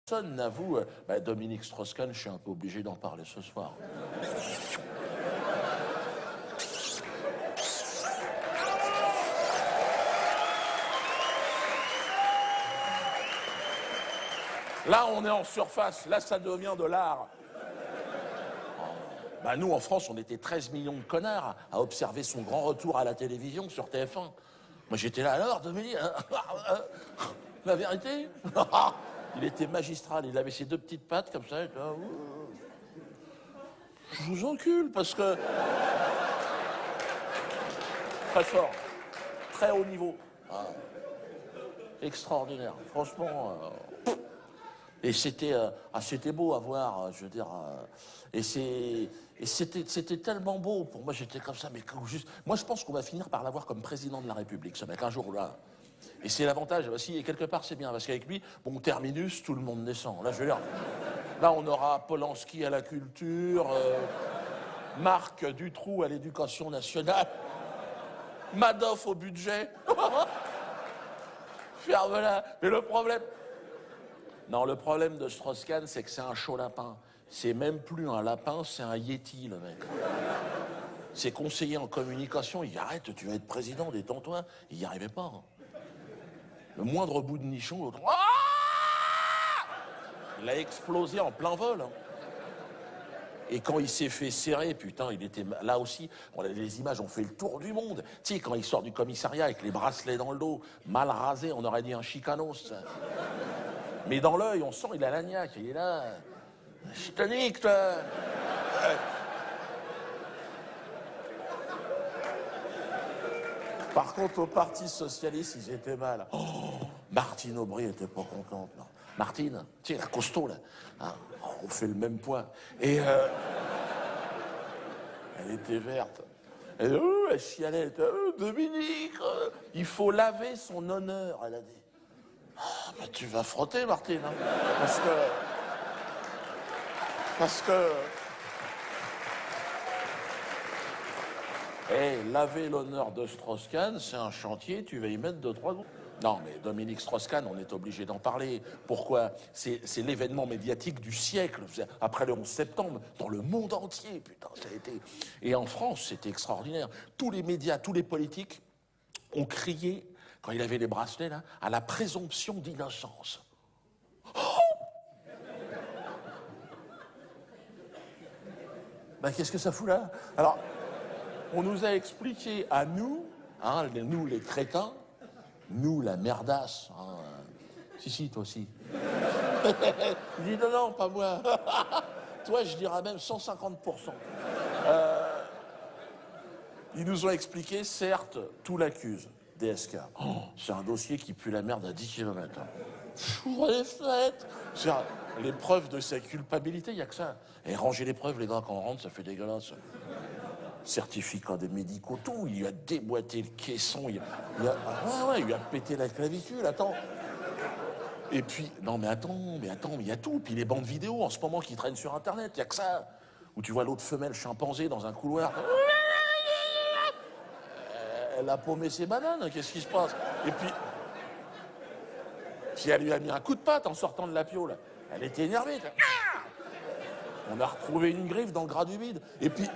Personne n'avoue... Dominique Strauss-Kahn, je suis un peu obligé d'en parler ce soir. Là, on est en surface. Là, ça devient de l'art. Nous, en France, on était 13 millions de connards à observer son grand retour à la télévision sur TF1. Moi, j'étais là, alors, Dominique, la vérité. Il était magistral, il avait ses deux petites pattes comme ça. Là, je vous encule, parce que... Très fort, très haut niveau. Extraordinaire, franchement... Et c'était beau à voir, je veux dire. Et c'était tellement beau. Pour moi, j'étais comme ça, mais juste. Moi, je pense qu'on va finir par l'avoir comme président de la République, ce mec, un jour là. Et c'est l'avantage aussi, et quelque part, c'est bien, parce qu'avec lui, bon, terminus, tout le monde descend. Là, je veux dire, là, on aura Polanski à la culture, Marc Dutroux à l'éducation nationale, Madoff au budget. Ferme-la. Mais le problème. Non, le problème de Strauss-Kahn, c'est que c'est un chaud lapin. C'est même plus un lapin, c'est un yéti, le mec. Ses conseillers en communication, il dit « Arrête, tu vas être président, détends-toi ». Il n'y arrivait pas. Le moindre bout de nichon, l'autre... Il a explosé en plein vol. Et quand il s'est fait serrer, putain, il était... Là aussi, les images ont fait le tour du monde. Tu sais, quand il sort du commissariat avec les bracelets dans le dos, mal rasé, on aurait dit un chicanos. Mais dans l'œil, on sent, il a l'agnac, il est là. Chitonique, toi. Par contre, au Parti Socialiste, ils étaient mal. Oh, Martine Aubry était pas contente. Non. Martine, tu sais, la costaud, là. Hein, on fait le même poids. Et elle était verte. Elle chialait, elle était, Dominique, il faut laver son honneur, elle a dit. Tu vas frotter, Martine, hein, parce que... laver l'honneur de Strauss-Kahn, c'est un chantier, tu vas y mettre 2-3 secondes. Non, mais Dominique Strauss-Kahn, on est obligé d'en parler. Pourquoi? C'est l'événement médiatique du siècle, après le 11 septembre, dans le monde entier, putain, ça a été... Et en France, c'était extraordinaire. Tous les médias, tous les politiques ont crié... Quand il avait les bracelets, là, à la présomption d'innocence. Oh, qu'est-ce que ça fout là? Alors, on nous a expliqué à nous, hein, nous les crétins, nous la merdasse, hein, si, toi aussi. Il dit non, pas moi. Toi, je dirais même 150%. Ils nous ont expliqué, certes, tout l'accuse. DSK. Oh, c'est un dossier qui pue la merde à 10 km. J'ouvre les fenêtres. Les preuves de sa culpabilité, il n'y a que ça. Et ranger les preuves, les gars, quand on rentre, ça fait dégueulasse. Certificat des médicaux, tout. Il lui a déboîté le caisson. Il lui a pété la clavicule. Attends. Et puis, non, mais attends, il y a tout. Puis les bandes vidéo, en ce moment, qui traînent sur Internet, il n'y a que ça. Où tu vois l'autre femelle chimpanzé dans un couloir. Elle a paumé ses bananes, qu'est-ce qui se passe? Et puis elle lui a mis un coup de patte en sortant de la piole. Elle était énervée. On a retrouvé une griffe dans le gras du bide. Et puis,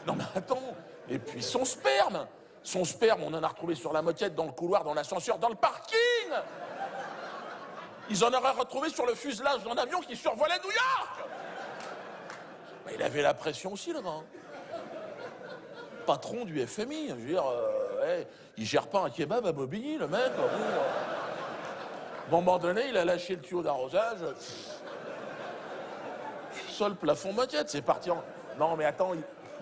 non mais attends, et puis son sperme, on en a retrouvé sur la moquette, dans le couloir, dans l'ascenseur, dans le parking. Ils en auraient retrouvé sur le fuselage d'un avion qui survolait New York. Il avait la pression aussi, le gars. Patron du FMI, je veux dire, il gère pas un kebab à Bobigny, le mec. À un moment donné, il a lâché le tuyau d'arrosage. Sol, plafond, moquette, c'est parti en... Non, mais attends,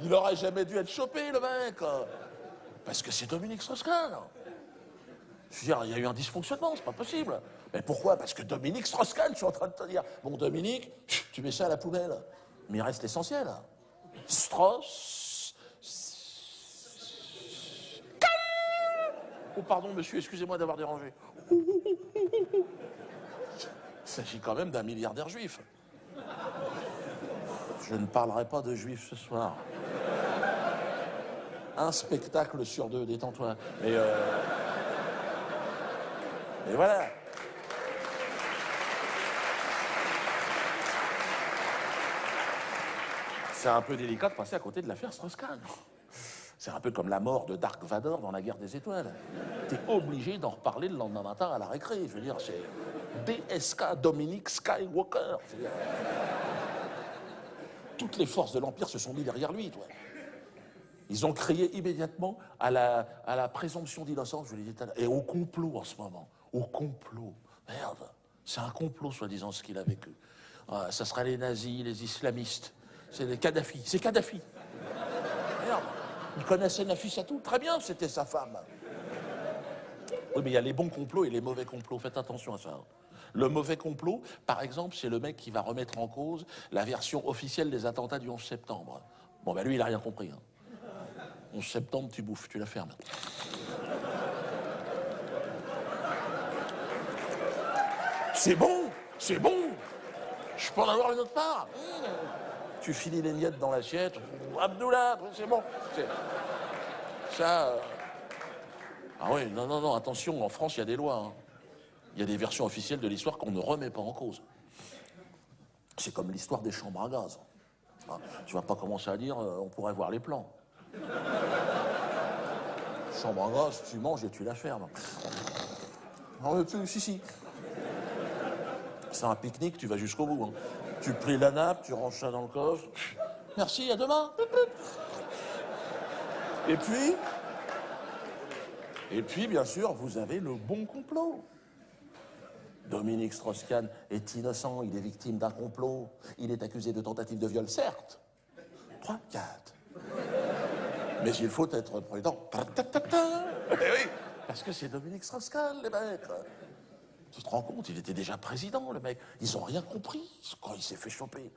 il aurait jamais dû être chopé, le mec. Parce que c'est Dominique Strauss-Kahn. Je veux dire, il y a eu un dysfonctionnement, c'est pas possible. Mais pourquoi? Parce que Dominique Strauss-Kahn, je suis en train de te dire. Bon, Dominique, tu mets ça à la poubelle. Mais il reste l'essentiel. Strauss... Oh, pardon, monsieur, excusez-moi d'avoir dérangé. Il s'agit quand même d'un milliardaire juif. Je ne parlerai pas de juifs ce soir. Un spectacle sur 2, détends-toi. Mais voilà. c'est un peu délicat de passer à côté de l'affaire Strauss-Kahn. C'est un peu comme la mort de Dark Vador dans la Guerre des Étoiles. T'es obligé d'en reparler le lendemain matin à la récré. Je veux dire, c'est DSK Dominic Skywalker. C'est-à-dire, toutes les forces de l'Empire se sont mis derrière lui, toi. Ils ont crié immédiatement à la présomption d'innocence, je l'ai dit tout à l'heure, et au complot en ce moment. Au complot. Merde, c'est un complot, soi-disant, ce qu'il a vécu. Ah, ça sera les nazis, les islamistes. C'est les Kadhafi. C'est Kadhafi. Merde. Il connaissait Nafissatou. Très bien, c'était sa femme. Oui, mais il y a les bons complots et les mauvais complots. Faites attention à ça. Le mauvais complot, par exemple, c'est le mec qui va remettre en cause la version officielle des attentats du 11 septembre. Bon, ben lui, il a rien compris. 11 septembre, tu bouffes, tu la fermes. C'est bon, c'est bon. Je peux en avoir une autre part. Tu finis les miettes dans l'assiette. Abdullah, c'est bon. Ça. Ah oui, non, non, non, attention, en France, il y a des lois. Hein. Il y a des versions officielles de l'histoire qu'on ne remet pas en cause. C'est comme l'histoire des chambres à gaz. Hein, tu vas pas commencer à dire, on pourrait voir les plans. Chambre à gaz, tu manges et tu la fermes. Non, si. C'est un pique-nique, tu vas jusqu'au bout. Hein. Tu plies la nappe, tu ranges ça dans le coffre. Merci, à demain. Et puis, bien sûr, vous avez le bon complot. Dominique Strauss-Kahn est innocent, il est victime d'un complot. Il est accusé de tentative de viol, certes. 3, 4. Mais il faut être prudent. Eh oui, parce que c'est Dominique Strauss-Kahn, les mecs. Tu te rends compte, il était déjà président, le mec. Ils n'ont rien compris quand il s'est fait choper.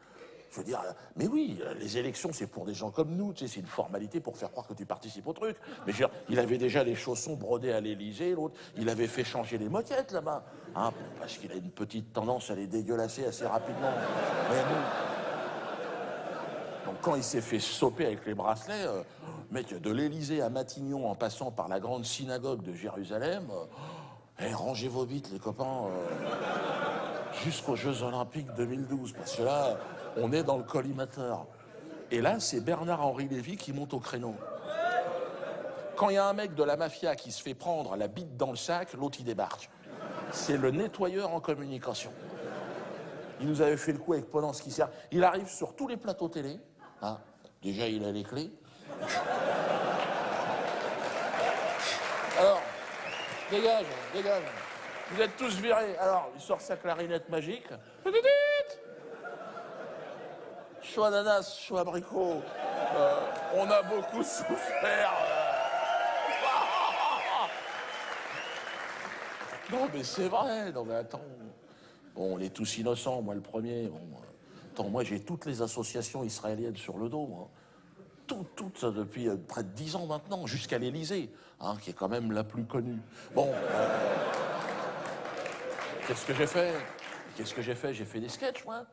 Je veux dire, mais oui, les élections, c'est pour des gens comme nous, tu sais, c'est une formalité pour faire croire que tu participes au truc. Mais je veux dire, il avait déjà les chaussons brodés à l'Élysée, l'autre, il avait fait changer les moquettes là-bas. Hein, parce qu'il a une petite tendance à les dégueulasser assez rapidement. Mais bon. Donc quand il s'est fait soper avec les bracelets, mec, de l'Élysée à Matignon, en passant par la grande synagogue de Jérusalem, rangez vos bites, les copains, jusqu'aux Jeux Olympiques 2012, parce que là, on est dans le collimateur. Et là, c'est Bernard-Henri Lévy qui monte au créneau. Quand il y a un mec de la mafia qui se fait prendre la bite dans le sac, l'autre, il débarque. C'est le nettoyeur en communication. Il nous avait fait le coup avec Polanski. Il arrive sur tous les plateaux télé. Hein. Déjà, il a les clés. Alors, dégage. Vous êtes tous virés. Alors, il sort sa clarinette magique. Choix ananas, choix abricot. On a beaucoup souffert. Non, mais c'est vrai. Non, mais attends. Bon, on est tous innocents, moi le premier. Bon, attends, moi j'ai toutes les associations israéliennes sur le dos. Hein. Toutes, depuis près de 10 ans maintenant, jusqu'à l'Élysée, hein, qui est quand même la plus connue. Bon, qu'est-ce que j'ai fait? J'ai fait des sketchs, moi.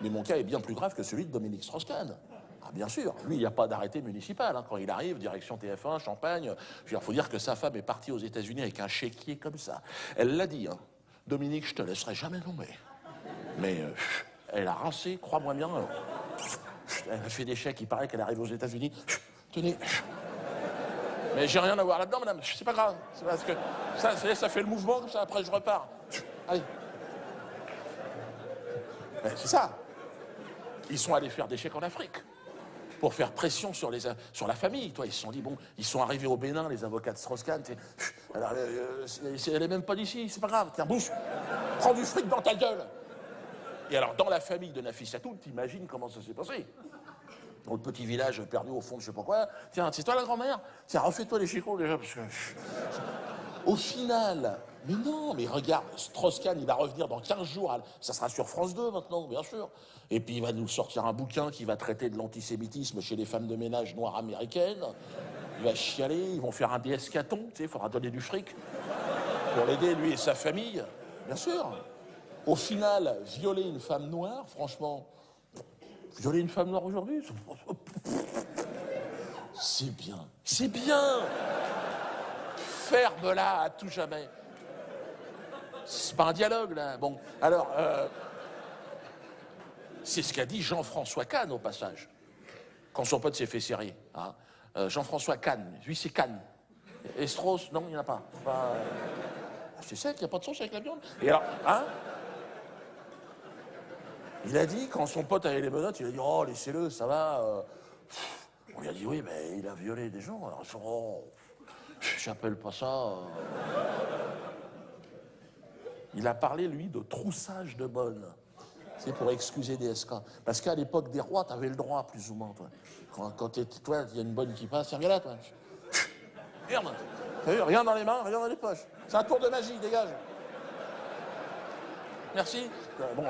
Mais mon cas est bien plus grave que celui de Dominique Strauss-Kahn. Ah, bien sûr, lui, il n'y a pas d'arrêté municipal. Hein. Quand il arrive, direction TF1, Champagne, il faut dire que sa femme est partie aux États-Unis avec un chéquier comme ça. Elle l'a dit, hein. Dominique, je te laisserai jamais tomber. Mais elle a rincé, crois-moi bien. Elle a fait des chèques, il paraît qu'elle arrive aux États-Unis. Tenez. Mais j'ai rien à voir là-dedans, madame. C'est pas grave. C'est parce que ça fait le mouvement, comme ça, après je repars. Allez. C'est ça. Ils sont allés faire des chèques en Afrique pour faire pression sur la famille. Toi, ils se sont dit, bon, ils sont arrivés au Bénin, les avocats de Strauss-Kahn. Alors, elle est même pas d'ici, c'est pas grave. Tiens, bouge, prends du fric dans ta gueule. Et alors, dans la famille de Nafissatou, t'imagines comment ça s'est passé? Dans le petit village perdu au fond de je sais pas quoi. Tiens, c'est toi la grand-mère? Tiens, refais-toi les chicots déjà, parce que... Au final, mais non, mais regarde, Strauss-Kahn, il va revenir dans 15 jours, ça sera sur France 2 maintenant, bien sûr. Et puis il va nous sortir un bouquin qui va traiter de l'antisémitisme chez les femmes de ménage noires américaines. Il va chialer, ils vont faire un DSK-ton, tu sais, il faudra donner du fric pour l'aider, lui et sa famille, bien sûr. Au final, violer une femme noire, franchement, violer une femme noire aujourd'hui, c'est bien, c'est bien. Ferme-la à tout jamais. C'est pas un dialogue, là. Bon, alors, C'est ce qu'a dit Jean-François Kahn, au passage, quand son pote s'est fait serrer. Hein. Jean-François Kahn, lui c'est Kahn. Et Strauss, non, il n'y en a pas. C'est ça qu'il n'y a pas de sauce avec la viande. Et alors, hein? Il a dit, quand son pote avait les menottes, il a dit, oh, laissez-le, ça va. On lui a dit, oui, mais il a violé des gens. Alors, oh, j'appelle pas ça. Il a parlé, lui, de troussage de bonnes. C'est pour excuser des SK. Parce qu'à l'époque des rois, t'avais le droit, plus ou moins, toi. Quand toi, il y a une bonne qui passe, tiens, viens là, toi. Merde. T'as vu, rien dans les mains, rien dans les poches. C'est un tour de magie, dégage. Merci. Bon,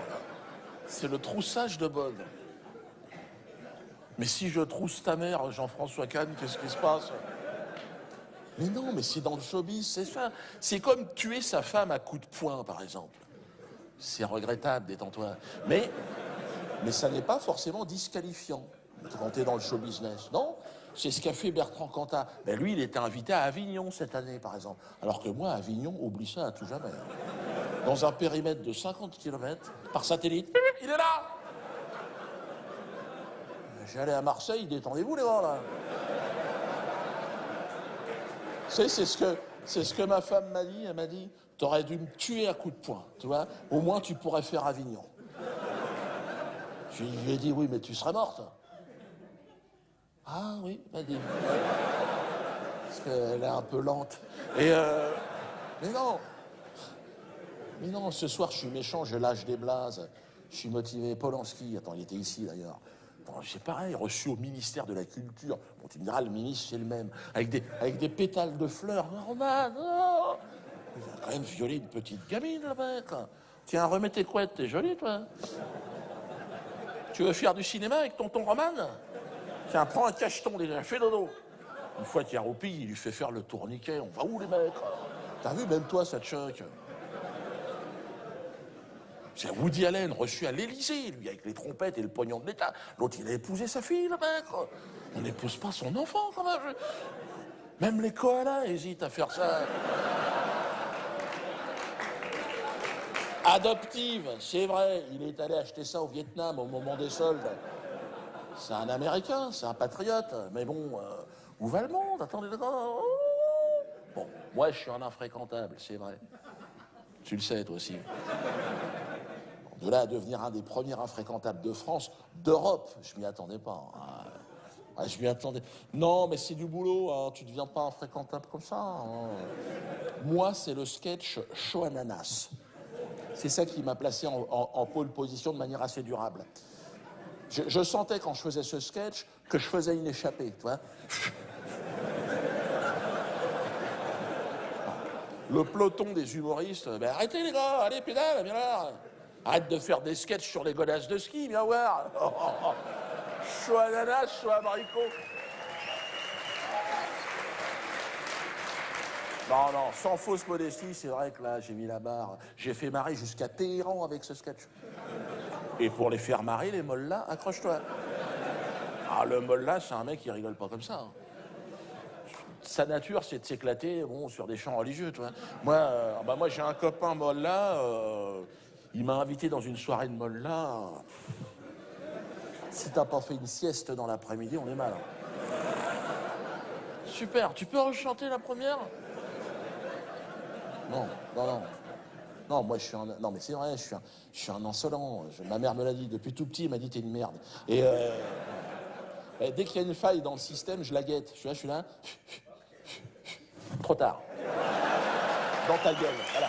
c'est le troussage de bonnes. Mais si je trousse ta mère, Jean-François Kahn, qu'est-ce qui se passe? Mais non, mais c'est dans le showbiz, c'est ça. C'est comme tuer sa femme à coups de poing, par exemple. C'est regrettable, détends-toi. Mais ça n'est pas forcément disqualifiant quand t'es dans le show business, non? C'est ce qu'a fait Bertrand Cantat. Ben lui, il était invité à Avignon cette année, par exemple. Alors que moi, Avignon, oublie ça à tout jamais. Dans un périmètre de 50 km, par satellite, il est là! J'allais à Marseille, détendez-vous les gars, là. C'est ce que ma femme m'a dit. Elle m'a dit, t'aurais dû me tuer à coups de poing, tu vois. Au moins, tu pourrais faire Avignon. Je lui ai dit, oui, mais tu serais morte. Ah oui, vas-y. Parce qu'elle est un peu lente. Et mais non, ce soir, je suis méchant, je lâche des blazes. Je suis motivé. Polanski, attends, il était ici d'ailleurs. C'est pareil, reçu au ministère de la Culture. Bon, tu me diras, le ministre, c'est le même. Avec des pétales de fleurs. Roman, oh, il a quand même violé une petite gamine, le mec. Tiens, remets tes couettes, t'es jolie, toi. Tu veux faire du cinéma avec tonton Roman? Tiens, prends un cacheton déjà, fais dodo. Une fois qu'il y a roupille, il lui fait faire le tourniquet. On va où, les mecs? T'as vu, même toi, ça te choque. C'est Woody Allen, reçu à l'Élysée, lui, avec les trompettes et le pognon de l'État. L'autre, il a épousé sa fille, le mec. On n'épouse pas son enfant, quand même. Même les koalas hésitent à faire ça. Adoptive, c'est vrai, il est allé acheter ça au Vietnam au moment des soldes. C'est un Américain, c'est un patriote, mais bon, où va le monde? Attendez, d'accord. Bon, moi, je suis un infréquentable, c'est vrai. Tu le sais, toi aussi. De là à devenir un des premiers infréquentables de France, d'Europe, je m'y attendais pas. Je m'y attendais. Non, mais c'est du boulot, hein. Tu ne deviens pas infréquentable comme ça. Hein. Moi, c'est le sketch Chaud Ananas. C'est ça qui m'a placé en pole position de manière assez durable. Je sentais quand je faisais ce sketch que je faisais une échappée, tu vois. Le peloton des humoristes, ben arrêtez les gars, allez pédale, viens là. Arrête de faire des sketchs sur les godasses de ski, viens voir. Chaud ananas, chaud abricot. Non, sans fausse modestie, c'est vrai que là, j'ai mis la barre. J'ai fait marrer jusqu'à Téhéran avec ce sketch. Et pour les faire marrer, les mollahs, accroche-toi. Ah, le mollah, c'est un mec qui rigole pas comme ça. Hein. Sa nature, c'est de s'éclater, bon, sur des chants religieux, tu vois. Moi, j'ai un copain mollah, il m'a invité dans une soirée de mollah. Si t'as pas fait une sieste dans l'après-midi, on est mal. Super, tu peux rechanter la première? Non. Non, moi, je suis un... Non, mais c'est vrai, je suis un insolent. Ma mère me l'a dit, depuis tout petit, elle m'a dit, t'es une merde. Et dès qu'il y a une faille dans le système, je la guette. Je suis là. Trop tard. Dans ta gueule, voilà.